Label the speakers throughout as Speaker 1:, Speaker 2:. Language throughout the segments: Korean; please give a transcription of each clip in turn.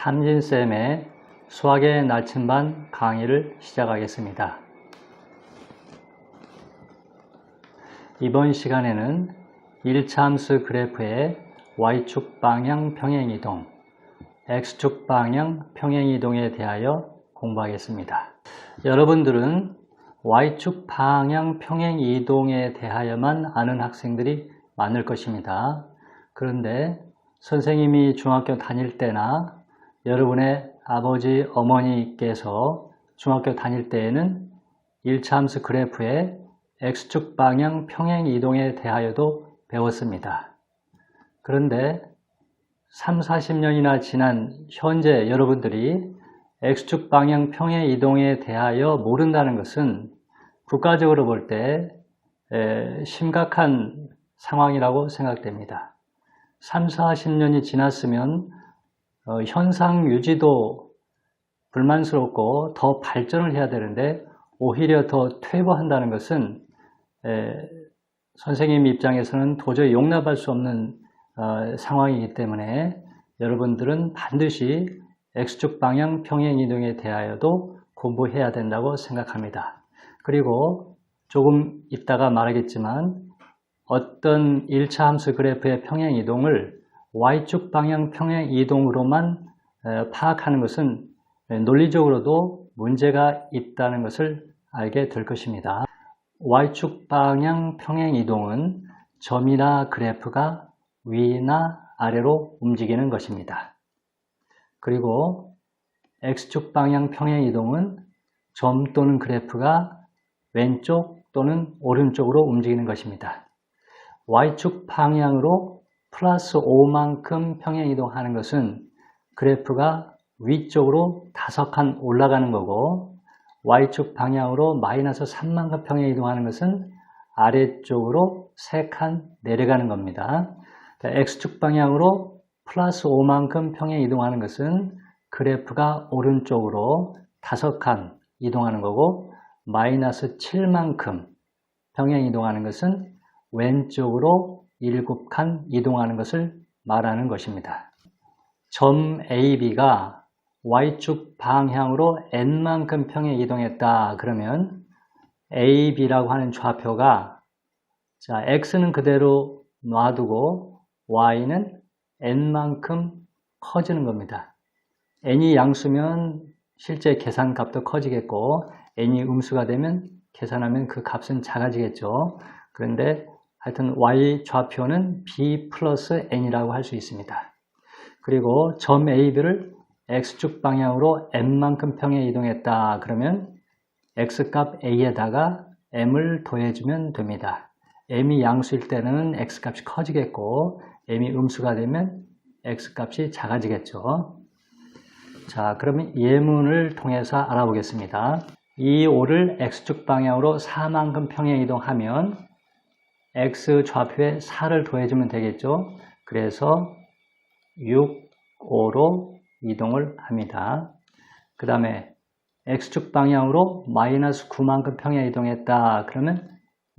Speaker 1: 탐진쌤의 수학의 나침반 강의를 시작하겠습니다. 이번 시간에는 1차 함수 그래프의 Y축 방향 평행이동, X축 방향 평행이동에 대하여 공부하겠습니다. 여러분들은 Y축 방향 평행이동에 대하여만 아는 학생들이 많을 것입니다. 그런데 선생님이 중학교 다닐 때나 여러분의 아버지, 어머니께서 중학교 다닐 때에는 1차 함수 그래프의 X축 방향 평행이동에 대하여도 배웠습니다. 그런데 30-40년이나 지난 현재 여러분들이 X축 방향 평행이동에 대하여 모른다는 것은 국가적으로 볼 때 심각한 상황이라고 생각됩니다. 30-40년이 지났으면 현상 유지도 불만스럽고 더 발전을 해야 되는데 오히려 더 퇴보한다는 것은 선생님 입장에서는 도저히 용납할 수 없는 상황이기 때문에 여러분들은 반드시 X축 방향 평행이동에 대하여도 공부해야 된다고 생각합니다. 그리고 조금 이따가 말하겠지만 어떤 1차 함수 그래프의 평행이동을 Y축 방향 평행이동으로만 파악하는 것은 논리적으로도 문제가 있다는 것을 알게 될 것입니다. Y축 방향 평행이동은 점이나 그래프가 위나 아래로 움직이는 것입니다. 그리고 X축 방향 평행이동은 점 또는 그래프가 왼쪽 또는 오른쪽으로 움직이는 것입니다. Y축 방향으로 플러스 5만큼 평행이동하는 것은 그래프가 위쪽으로 5칸 올라가는 거고 Y축 방향으로 마이너스 3만큼 평행이동하는 것은 아래쪽으로 3칸 내려가는 겁니다. X축 방향으로 플러스 5만큼 평행이동하는 것은 그래프가 오른쪽으로 5칸 이동하는 거고 마이너스 7만큼 평행이동하는 것은 왼쪽으로 7칸 이동하는 것을 말하는 것입니다. 점 AB가 Y축 방향으로 N만큼 평행이동했다 그러면 AB라고 하는 좌표가 X는 그대로 놔두고 Y는 N만큼 커지는 겁니다. N이 양수면 실제 계산값도 커지겠고 N이 음수가 되면 계산하면 그 값은 작아지겠죠. 그런데 하여튼 Y 좌표는 B 플러스 N이라고 할 수 있습니다. 그리고 점 AB를 X축 방향으로 M만큼 평행이동했다 그러면 X값 A에다가 M을 더해주면 됩니다. M이 양수일 때는 X값이 커지겠고 M이 음수가 되면 X값이 작아지겠죠. 자, 그러면 예문을 통해서 알아보겠습니다. 이 5를 X축 방향으로 4만큼 평행이동하면 X 좌표에 4를 더해주면 되겠죠. 그래서 6, 5로 이동을 합니다. 그 다음에 X축 방향으로 마이너스 9만큼 평행이동했다 그러면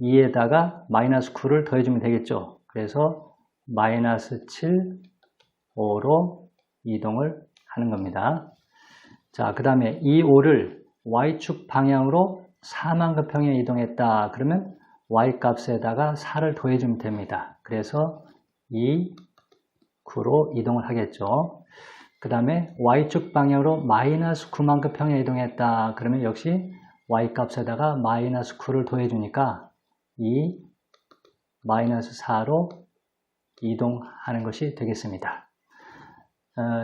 Speaker 1: 2에다가 마이너스 9를 더해주면 되겠죠. 그래서 마이너스 7, 5로 이동을 하는 겁니다. 자, 그 다음에 이 5를 Y축 방향으로 4만큼 평행이동했다 그러면 Y값에다가 4를 더해주면 됩니다. 그래서 2, 9로 이동을 하겠죠. 그 다음에 Y축 방향으로 마이너스 9만큼 평행이동했다 그러면 역시 Y값에다가 마이너스 9를 더해주니까 2, 마이너스 4로 이동하는 것이 되겠습니다.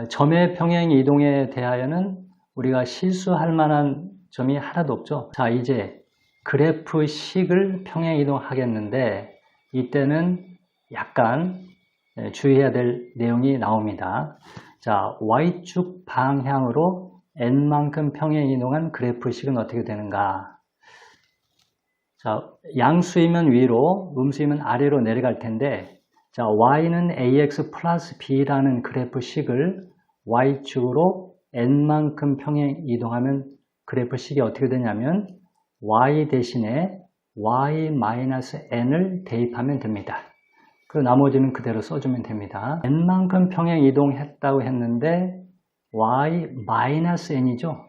Speaker 1: 점의 평행이동에 대하여는 우리가 실수할 만한 점이 하나도 없죠. 자, 이제 그래프식을 평행이동하겠는데 이때는 약간 주의해야 될 내용이 나옵니다. 자, Y축 방향으로 N만큼 평행이동한 그래프식은 어떻게 되는가? 자, 양수이면 위로, 음수이면 아래로 내려갈 텐데 자, Y는 AX 플러스 B라는 그래프식을 Y축으로 N만큼 평행이동하면 그래프식이 어떻게 되냐면 Y 대신에 Y-N을 대입하면 됩니다. 그 나머지는 그대로 써주면 됩니다. N만큼 평행 이동했다고 했는데 y-n이죠.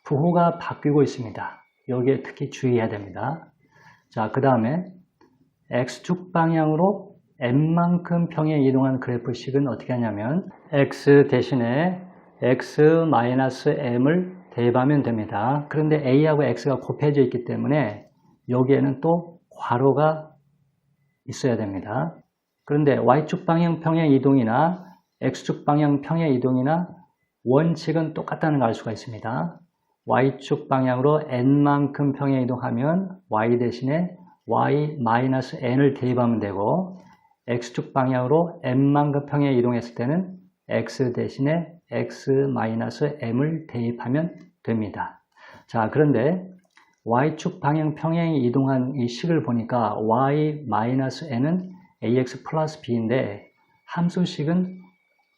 Speaker 1: 부호가 바뀌고 있습니다. 여기에 특히 주의해야 됩니다. 자, 그 다음에 x축 방향으로 n만큼 평행 이동한 그래프식은 어떻게 하냐면 x 대신에 x-m을 대입하면 됩니다. 그런데 a하고 x가 곱해져 있기 때문에 여기에는 또 괄호가 있어야 됩니다. 그런데 y축 방향 평행 이동이나 x축 방향 평행 이동이나 원칙은 똑같다는 걸 알 수가 있습니다. y축 방향으로 n만큼 평행 이동하면 y 대신에 y-n을 대입하면 되고 x축 방향으로 m만큼 평행 이동했을 때는 x 대신에 x-m을 대입하면 됩니다. 자, 그런데 y축 방향 평행 이동한 이 식을 보니까 y-n은 ax 플러스 b인데 함수식은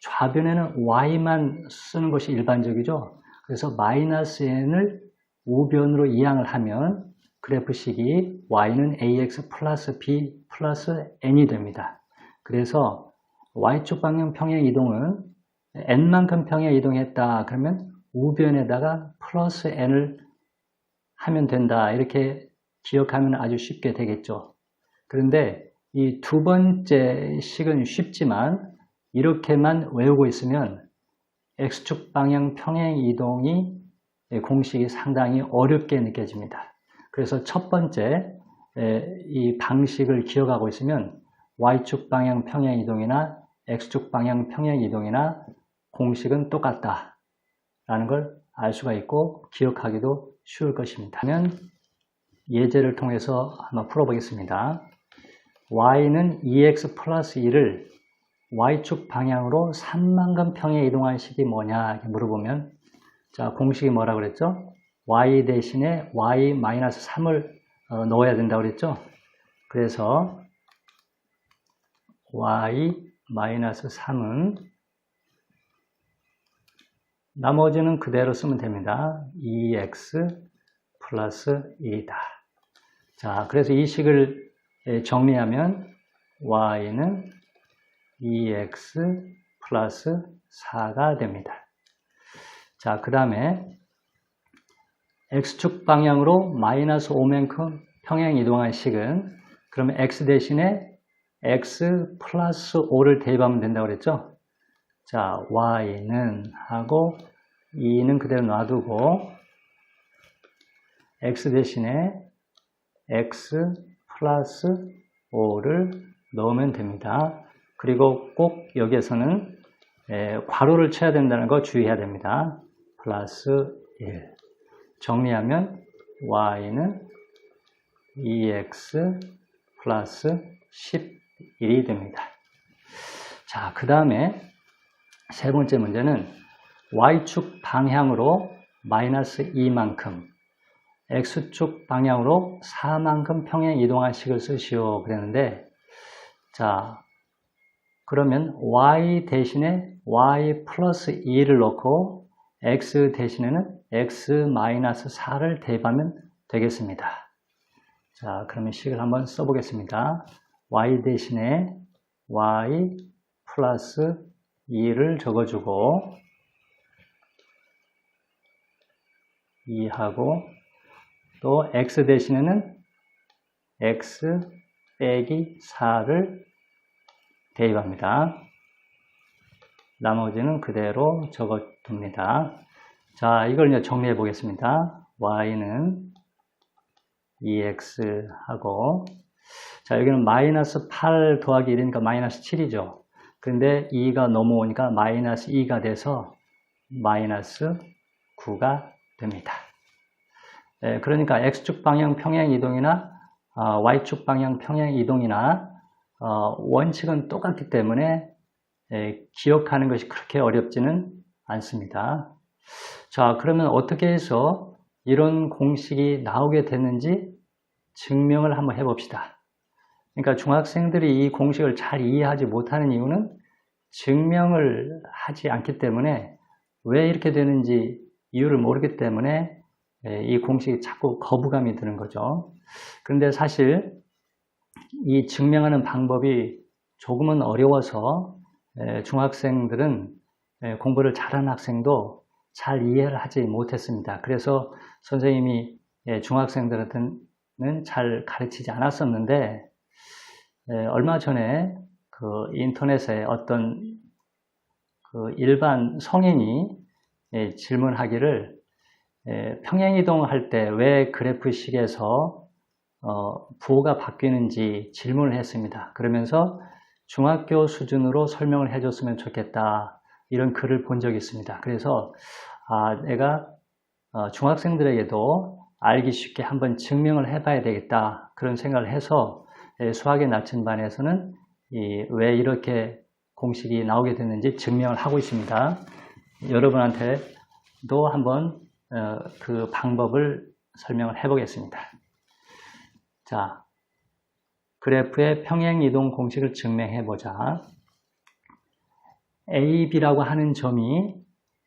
Speaker 1: 좌변에는 y만 쓰는 것이 일반적이죠. 그래서 마이너스 n을 우변으로 이항을 하면 그래프식이 y는 ax 플러스 b 플러스 n이 됩니다. 그래서 y축 방향 평행 이동은 n만큼 평행 이동했다 그러면 우변에다가 플러스 n을 하면 된다 이렇게 기억하면 아주 쉽게 되겠죠. 그런데 이 두 번째 식은 쉽지만 이렇게만 외우고 있으면 x축 방향 평행 이동이 공식이 상당히 어렵게 느껴집니다. 그래서 첫 번째 이 방식을 기억하고 있으면 y축 방향 평행 이동이나 x축 방향 평행 이동이나 공식은 똑같다 라는 걸 알 수가 있고 기억하기도 쉬울 것입니다. 그러면 예제를 통해서 한번 풀어보겠습니다. y는 2x 플러스 2를 y축 방향으로 3만큼 평행 이동한 식이 뭐냐 물어보면 자, 공식이 뭐라 그랬죠? y 대신에 y-3을 넣어야 된다고 그랬죠? 그래서 y-3은 나머지는 그대로 쓰면 됩니다. 2x 플러스 2다. 자, 그래서 이 식을 정리하면 y는 2x 플러스 4가 됩니다. 자, 그 다음에 x축 방향으로 마이너스 5만큼 평행 이동한 식은 그러면 x 대신에 x 플러스 5를 대입하면 된다고 그랬죠? 자, y는 하고 2는 그대로 놔두고 x 대신에 x 플러스 5를 넣으면 됩니다. 그리고 꼭 여기에서는 괄호를 쳐야 된다는 거 주의해야 됩니다. 플러스 1 정리하면 y는 2x 플러스 11이 됩니다. 자, 그 다음에 세 번째 문제는 y축 방향으로 마이너스 2만큼 x축 방향으로 4만큼 평행 이동한 식을 쓰시오 그랬는데 자, 그러면 y 대신에 y 플러스 2를 넣고 x 대신에는 x-4를 대입하면 되겠습니다. 자, 그러면 식을 한번 써보겠습니다. y 대신에 y 플러스 2를 적어주고 2하고 또 x 대신에는 x 빼기 4를 대입합니다. 나머지는 그대로 적어둡니다. 자, 이걸 이제 정리해 보겠습니다. y는 2x 하고 자, 여기는 마이너스 8 더하기 1이니까 마이너스 7이죠. 근데 2가 넘어오니까 마이너스 2가 돼서 마이너스 9가 됩니다. 그러니까 x축 방향 평행 이동이나 y축 방향 평행 이동이나 원칙은 똑같기 때문에 기억하는 것이 그렇게 어렵지는 않습니다. 자, 그러면 어떻게 해서 이런 공식이 나오게 됐는지 증명을 한번 해봅시다. 그러니까 중학생들이 이 공식을 잘 이해하지 못하는 이유는 증명을 하지 않기 때문에 왜 이렇게 되는지 이유를 모르기 때문에 이 공식이 자꾸 거부감이 드는 거죠. 그런데 사실 이 증명하는 방법이 조금은 어려워서 중학생들은 공부를 잘하는 학생도 잘 이해를 하지 못했습니다. 그래서 선생님이 중학생들한테는 잘 가르치지 않았었는데 얼마 전에 그 인터넷에 어떤 그 일반 성인이 질문하기를 평행이동할 때 왜 그래프식에서 부호가 바뀌는지 질문을 했습니다. 그러면서 중학교 수준으로 설명을 해줬으면 좋겠다 이런 글을 본 적이 있습니다. 그래서 내가 중학생들에게도 알기 쉽게 한번 증명을 해봐야 되겠다 그런 생각을 해서 수학의 나침반에서는 왜 이렇게 공식이 나오게 됐는지 증명을 하고 있습니다. 여러분한테도 한번 그 방법을 설명을 해보겠습니다. 자, 그래프의 평행이동 공식을 증명해보자. A, B라고 하는 점이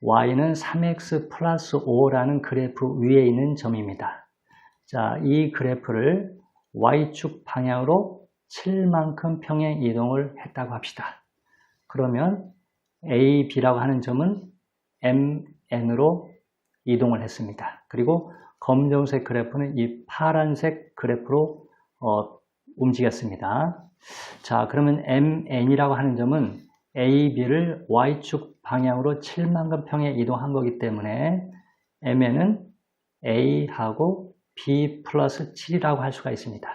Speaker 1: Y는 3X 플러스 5라는 그래프 위에 있는 점입니다. 자, 이 그래프를 Y축 방향으로 7만큼 평행이동을 했다고 합시다. 그러면 A, B라고 하는 점은 MN으로 이동을 했습니다. 그리고 검정색 그래프는 이 파란색 그래프로 움직였습니다. 자, 그러면 MN이라고 하는 점은 A, B를 Y축 방향으로 7만큼 평행 이동한 거기 때문에 MN은 A하고 B 플러스 7이라고 할 수가 있습니다.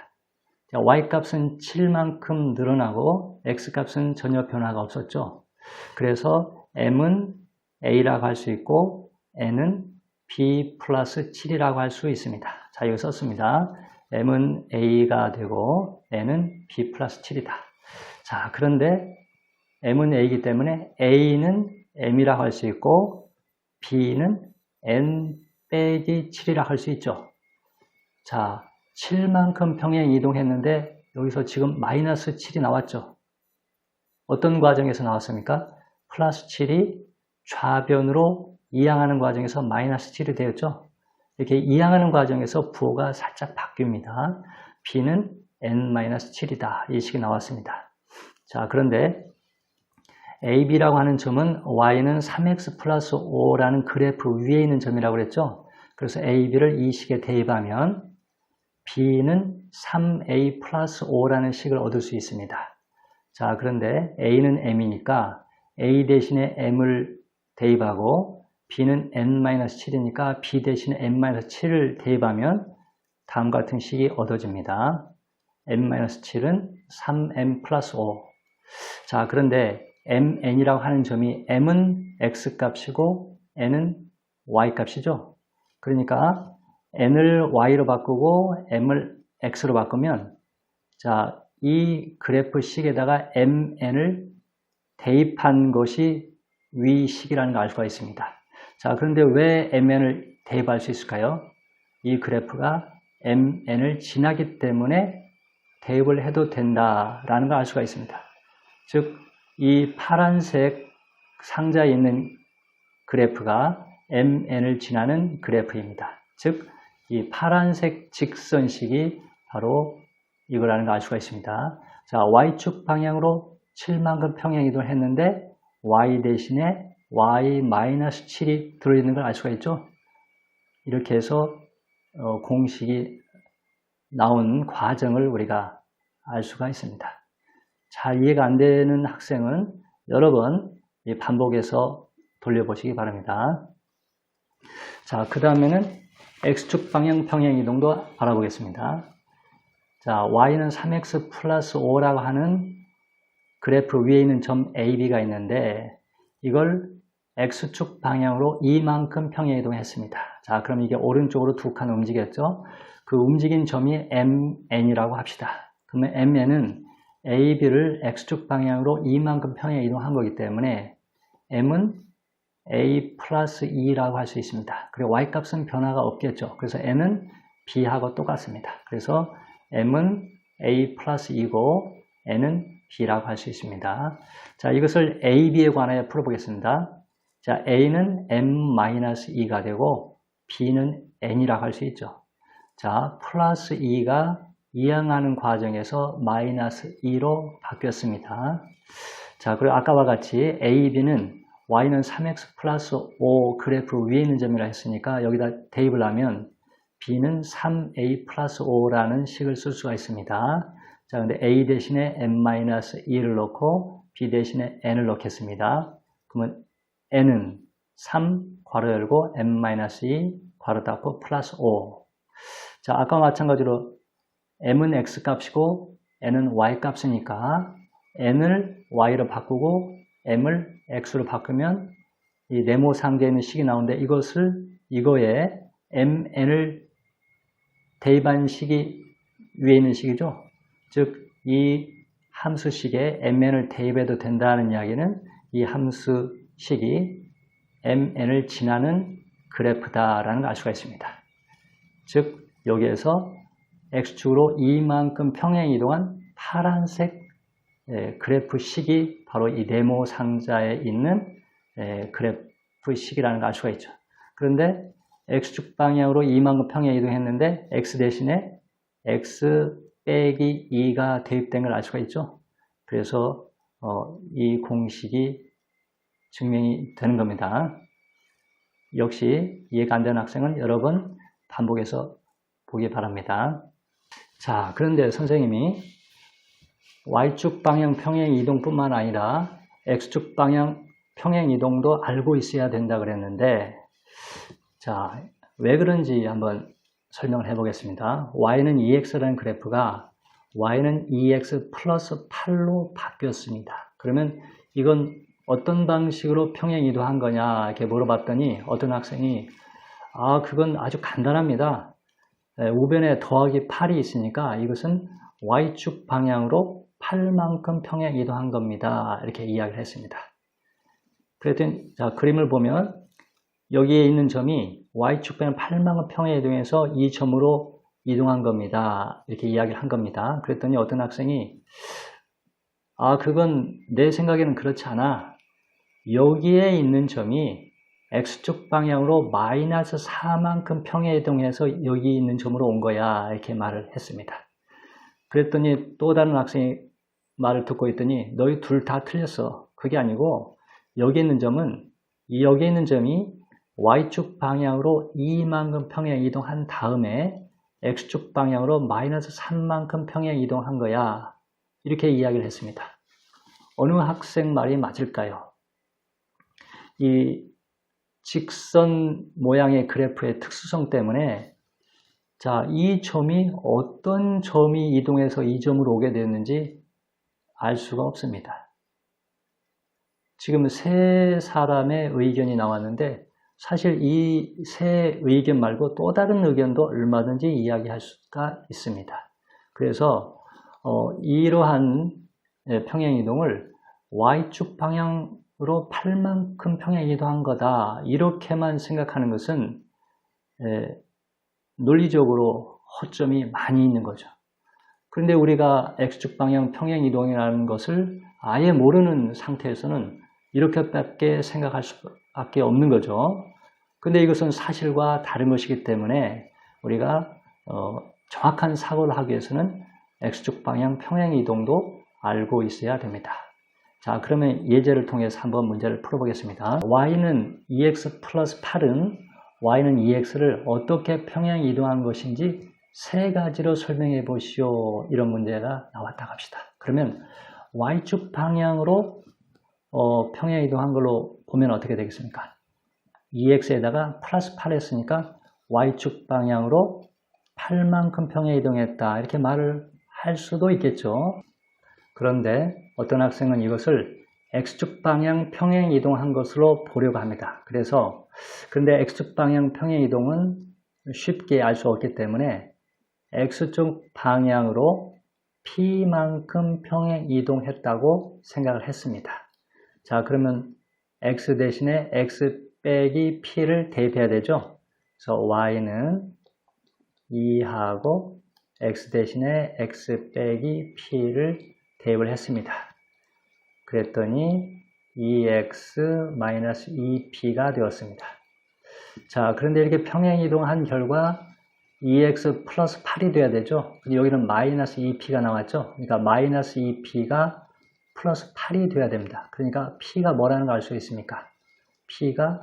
Speaker 1: 자, Y값은 7만큼 늘어나고 X값은 전혀 변화가 없었죠. 그래서 M은 A라고 할 수 있고 N은 B 플러스 7이라고 할 수 있습니다. 자, 여기 썼습니다. M은 A가 되고 N은 B 플러스 7이다. 자, 그런데 M은 A이기 때문에 A는 M이라고 할 수 있고 B는 N 빼기 7이라고 할 수 있죠. 자, 7만큼 평행 이동했는데 여기서 지금 마이너스 7이 나왔죠. 어떤 과정에서 나왔습니까? 플러스 7이 좌변으로 이항하는 과정에서 마이너스 7이 되었죠. 이렇게 이항하는 과정에서 부호가 살짝 바뀝니다. B는 N-7이다. 이 식이 나왔습니다. 자, 그런데 AB라고 하는 점은 Y는 3X 플러스 5라는 그래프 위에 있는 점이라고 그랬죠. 그래서 AB를 이 식에 대입하면 B는 3A 플러스 5라는 식을 얻을 수 있습니다. 자, 그런데 A는 M이니까 A 대신에 M을 대입하고 B는 N-7이니까 B 대신에 N-7을 대입하면 다음과 같은 식이 얻어집니다. N-7은 3M 플러스 5. 자, 그런데 MN이라고 하는 점이 M은 X값이고 N은 Y값이죠. 그러니까 N을 Y로 바꾸고 M을 X로 바꾸면 자, 이 그래프식에다가 MN을 대입한 것이 위식이라는 걸 알 수가 있습니다. 자, 그런데 왜 MN을 대입할 수 있을까요? 이 그래프가 MN을 지나기 때문에 대입을 해도 된다라는 걸 알 수가 있습니다. 즉, 이 파란색 상자에 있는 그래프가 MN을 지나는 그래프입니다. 즉, 이 파란색 직선식이 바로 이거라는 걸 알 수가 있습니다. 자, Y축 방향으로 7만큼 평행 이동을 했는데 Y 대신에 Y-7이 들어있는 걸 알 수가 있죠. 이렇게 해서 공식이 나온 과정을 우리가 알 수가 있습니다. 잘 이해가 안 되는 학생은 여러 번 반복해서 돌려보시기 바랍니다. 자, 그 다음에는 X축 방향 평행 이동도 알아보겠습니다. 자, Y는 3X 플러스 5라고 하는 그래프 위에 있는 점 AB가 있는데 이걸 X축 방향으로 이만큼 평행 이동했습니다. 자, 그럼 이게 오른쪽으로 두 칸 움직였죠? 그 움직인 점이 MN이라고 합시다. 그러면 MN은 AB를 X축 방향으로 이만큼 평행 이동한 거기 때문에 M은 A 플러스 2라고 할 수 있습니다. 그리고 Y값은 변화가 없겠죠. 그래서 N은 B하고 똑같습니다. 그래서 M은 A 플러스 2고 N은 B라고 할 수 있습니다. 자, 이것을 A, B에 관하여 풀어보겠습니다. 자, A는 M-2가 되고 B는 N이라고 할 수 있죠. 자, 플러스 2가 이항하는 과정에서 마이너스 2로 바뀌었습니다. 자, 그리고 아까와 같이 A, B는 y는 3x 플러스 5 그래프 위에 있는 점이라 했으니까 여기다 대입을 하면 b는 3a 플러스 5라는 식을 쓸 수가 있습니다. 자, 근데 a 대신에 n-2를 넣고 b 대신에 n을 넣겠습니다. 그러면 n은 3 괄호 열고 n-2 괄호 닫고 플러스 5. 자, 아까 마찬가지로 m은 x 값이고 n은 y 값이니까 n을 y로 바꾸고 m을 x로 바꾸면 이 네모 상자에 있는 식이 나오는데 이거에 mn을 대입한 식이 위에 있는 식이죠. 즉, 이 함수식에 mn을 대입해도 된다는 이야기는 이 함수식이 mn을 지나는 그래프다라는 걸 알 수가 있습니다. 즉, 여기에서 x축으로 이만큼 평행 이동한 파란색 그래프식이 바로 이 네모 상자에 있는 그래프식이라는 걸 알 수가 있죠. 그런데 x축 방향으로 이만큼 평행 이동했는데 x 대신에 x 빼기 2가 대입된 걸 알 수가 있죠. 그래서 이 공식이 증명이 되는 겁니다. 역시 이해가 안 되는 학생은 여러 번 반복해서 보기 바랍니다. 자, 그런데 선생님이 y축 방향 평행 이동뿐만 아니라 x축 방향 평행 이동도 알고 있어야 된다 그랬는데, 자, 왜 그런지 한번 설명을 해보겠습니다. y는 2x라는 그래프가 y는 2x 플러스 8로 바뀌었습니다. 그러면 이건 어떤 방식으로 평행 이동한 거냐 이렇게 물어봤더니 어떤 학생이 그건 아주 간단합니다. 우변에 더하기 8이 있으니까 이것은 y축 방향으로 8만큼 평행 이동한 겁니다. 이렇게 이야기를 했습니다. 그랬더니 자, 그림을 보면 여기에 있는 점이 y축 방향 8만큼 평행 이동해서 이 점으로 이동한 겁니다. 이렇게 이야기를 한 겁니다. 그랬더니 어떤 학생이 그건 내 생각에는 그렇지 않아. 여기에 있는 점이 x축 방향으로 마이너스 4만큼 평행 이동해서 여기 있는 점으로 온 거야. 이렇게 말을 했습니다. 그랬더니 또 다른 학생이 말을 듣고 있더니 너희 둘 다 틀렸어. 그게 아니고 여기 있는 점이 y축 방향으로 2만큼 평행 이동한 다음에 x축 방향으로 마이너스 3만큼 평행 이동한 거야. 이렇게 이야기를 했습니다. 어느 학생 말이 맞을까요? 이 직선 모양의 그래프의 특수성 때문에 자, 이 점이 어떤 점이 이동해서 이 점으로 오게 됐는지 알 수가 없습니다. 지금 세 사람의 의견이 나왔는데 사실 이 세 의견 말고 또 다른 의견도 얼마든지 이야기할 수가 있습니다. 그래서 이러한 평행이동을 y축 방향으로 8만큼 평행이동한 거다 이렇게만 생각하는 것은 논리적으로 허점이 많이 있는 거죠. 그런데 우리가 x축 방향 평행이동이라는 것을 아예 모르는 상태에서는 이렇게밖에 생각할 수밖에 없는 거죠. 근데 이것은 사실과 다른 것이기 때문에 우리가 정확한 사고를 하기 위해서는 x축 방향 평행이동도 알고 있어야 됩니다. 자, 그러면 예제를 통해서 한번 문제를 풀어보겠습니다. y는 2x 플러스 8은 y는 2x를 어떻게 평행 이동한 것인지 세 가지로 설명해 보시오. 이런 문제가 나왔다고 합시다. 그러면 y축 방향으로 평행 이동한 걸로 보면 어떻게 되겠습니까? 2x에다가 플러스 8 했으니까 y축 방향으로 8만큼 평행 이동했다. 이렇게 말을 할 수도 있겠죠. 그런데 어떤 학생은 이것을 x축 방향 평행 이동한 것으로 보려고 합니다. 그런데 x축 방향 평행 이동은 쉽게 알 수 없기 때문에 x축 방향으로 p만큼 평행 이동했다고 생각을 했습니다. 자, 그러면 x 대신에 x 빼기 p를 대입해야 되죠. 그래서 y는 2하고 x 대신에 x 빼기 p를 대입을 했습니다. 그랬더니 2x-2p가 되었습니다. 자, 그런데 이렇게 평행 이동한 결과 2x 플러스 8이 돼야 되죠. 여기는 마이너스 2p가 나왔죠. 그러니까 마이너스 2p가 플러스 8이 돼야 됩니다. 그러니까 p가 뭐라는 걸 알 수 있습니까? P가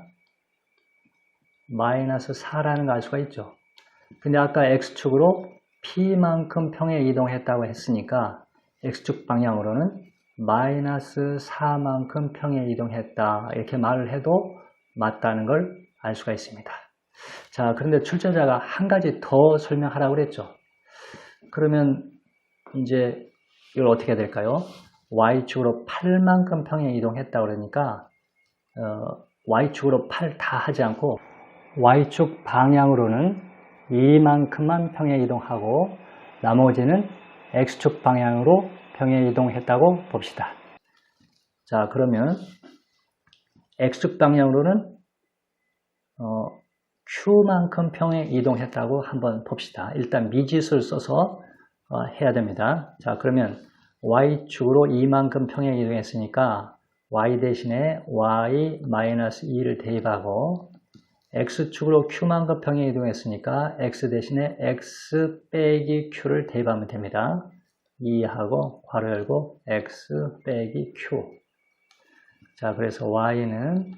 Speaker 1: 마이너스 4라는 걸 알 수가 있죠. 근데 아까 X축으로 P만큼 평행 이동했다고 했으니까 X축 방향으로는 마이너스 4만큼 평행 이동했다. 이렇게 말을 해도 맞다는 걸 알 수가 있습니다. 자, 그런데 출제자가 한 가지 더 설명하라고 그랬죠. 그러면 이제 이걸 어떻게 해야 될까요? Y축으로 8만큼 평행 이동했다고 그러니까 Y축으로 8 다 하지 않고 Y축 방향으로는 2만큼만 평행 이동하고 나머지는 X축 방향으로 평행 이동했다고 봅시다. 자, 그러면 X축 방향으로는 Q만큼 평행 이동했다고 한번 봅시다. 일단 미지수를 써서 해야 됩니다. 자, 그러면 Y축으로 2만큼 평행 이동했으니까 Y 대신에 Y-2를 대입하고 X축으로 Q만큼 평행 이동했으니까 X 대신에 X 빼기 Q를 대입하면 됩니다. 2하고 괄호 열고 X 빼기 Q. 자, 그래서 Y는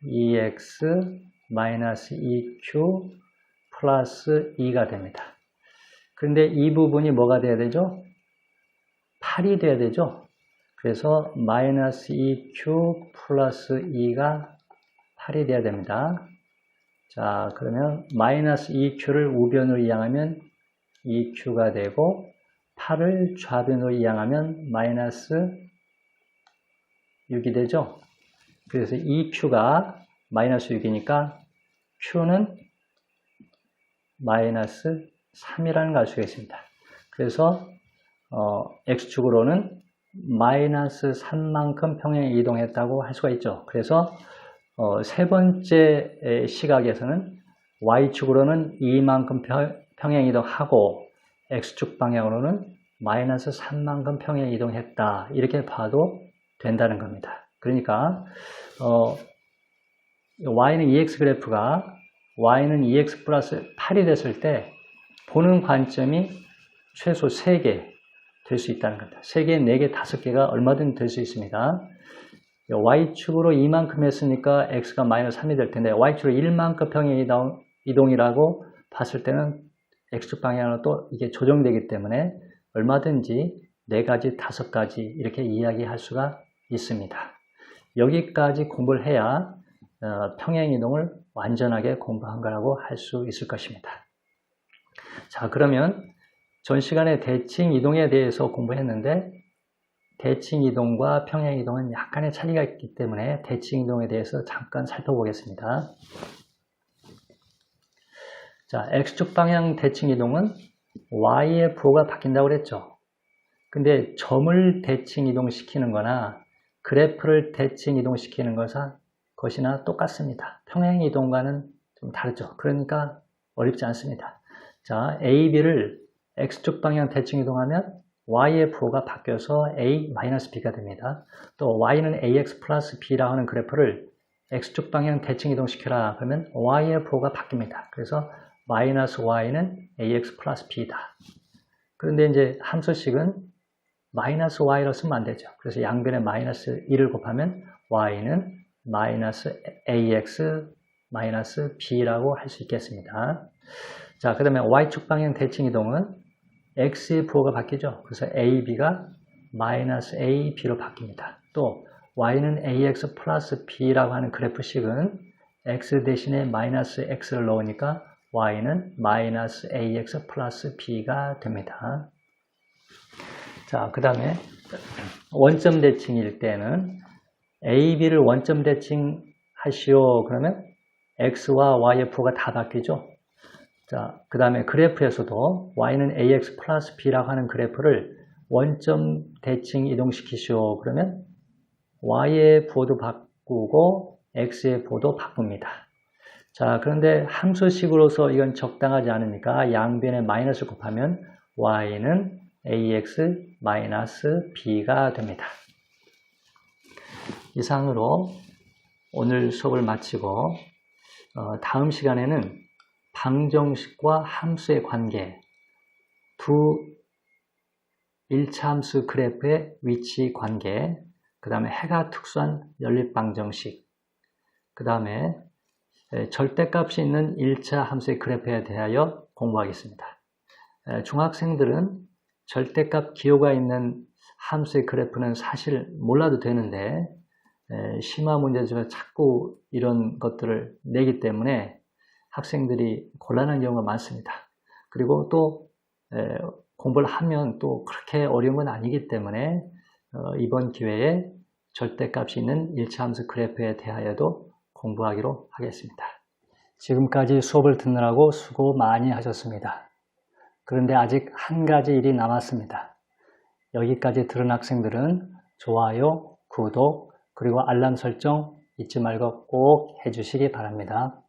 Speaker 1: 2X 마이너스 2Q 플러스 2가 됩니다. 그런데 이 부분이 뭐가 돼야 되죠? 8이 돼야 되죠? 그래서 마이너스 2Q 플러스 2가 8이 돼야 됩니다. 자, 그러면 마이너스 2Q를 우변으로 이항하면 2Q가 되고 8을 좌변으로 이항하면 마이너스 6이 되죠? 그래서 2Q가 마이너스 6이니까 Q는 마이너스 3이라는 걸 알 수가 있습니다. 그래서 X축으로는 마이너스 3만큼 평행 이동했다고 할 수가 있죠. 그래서 세 번째 시각에서는 Y축으로는 2만큼 평행 이동하고 X축 방향으로는 마이너스 3만큼 평행 이동했다. 이렇게 봐도 된다는 겁니다. 그러니까 Y는 2X 그래프가 Y는 2X 플러스 8이 됐을 때 보는 관점이 최소 3개 될 수 있다는 겁니다. 3개, 4개, 5개가 얼마든 될 수 있습니다. Y축으로 2만큼 했으니까 X가 마이너스 3이 될 텐데 Y축으로 1만큼 평행 이동이라고 봤을 때는 X축 방향으로 또 이게 조정되기 때문에 얼마든지 4가지, 5가지 이렇게 이야기할 수가 있습니다. 여기까지 공부를 해야 평행 이동을 완전하게 공부한 거라고 할 수 있을 것입니다. 자, 그러면 전 시간에 대칭 이동에 대해서 공부했는데 대칭 이동과 평행 이동은 약간의 차이가 있기 때문에 대칭 이동에 대해서 잠깐 살펴보겠습니다. 자, X축 방향 대칭 이동은 Y의 부호가 바뀐다고 그랬죠. 근데 점을 대칭 이동시키는 거나 그래프를 대칭 이동시키는 것이나 똑같습니다. 평행 이동과는 좀 다르죠. 그러니까 어렵지 않습니다. 자, A, B를 X축 방향 대칭 이동하면 Y의 부호가 바뀌어서 A-B가 됩니다. 또 Y는 AX 플러스 B라 하는 그래프를 X축 방향 대칭 이동시켜라 그러면 Y의 부호가 바뀝니다. 그래서 마이너스 Y는 AX 플러스 B다. 그런데 이제 함수식은 마이너스 Y로 쓰면 안 되죠. 그래서 양변에 마이너스 1을 곱하면 Y는 마이너스 AX 마이너스 B라고 할 수 있겠습니다. 자, 그 다음에 Y축 방향 대칭 이동은 X의 부호가 바뀌죠. 그래서 AB가 마이너스 AB로 바뀝니다. 또 Y는 AX 플러스 B라고 하는 그래프식은 X 대신에 마이너스 X를 넣으니까 Y는 마이너스 AX 플러스 B가 됩니다. 자, 그 다음에 원점 대칭일 때는 AB를 원점 대칭하시오. 그러면 X와 Y의 부호가 다 바뀌죠. 자, 그 다음에 그래프에서도 Y는 AX 플러스 B라고 하는 그래프를 원점 대칭 이동시키시오. 그러면 Y의 부호도 바꾸고 X의 부호도 바꿉니다. 자, 그런데 함수식으로서 이건 적당하지 않으니까 양변에 마이너스를 곱하면 Y는 AX 마이너스 B가 됩니다. 이상으로 오늘 수업을 마치고 다음 시간에는 방정식과 함수의 관계, 두 1차 함수 그래프의 위치 관계, 그 다음에 해가 특수한 연립방정식, 그 다음에 절대값이 있는 1차 함수의 그래프에 대하여 공부하겠습니다. 중학생들은 절대값 기호가 있는 함수의 그래프는 사실 몰라도 되는데 심화 문제집에 자꾸 이런 것들을 내기 때문에 학생들이 곤란한 경우가 많습니다. 그리고 또 공부를 하면 또 그렇게 어려운 건 아니기 때문에 이번 기회에 절대값이 있는 1차 함수 그래프에 대하여도 공부하기로 하겠습니다. 지금까지 수업을 듣느라고 수고 많이 하셨습니다. 그런데 아직 한 가지 일이 남았습니다. 여기까지 들은 학생들은 좋아요, 구독, 그리고 알람 설정 잊지 말고 꼭 해주시기 바랍니다.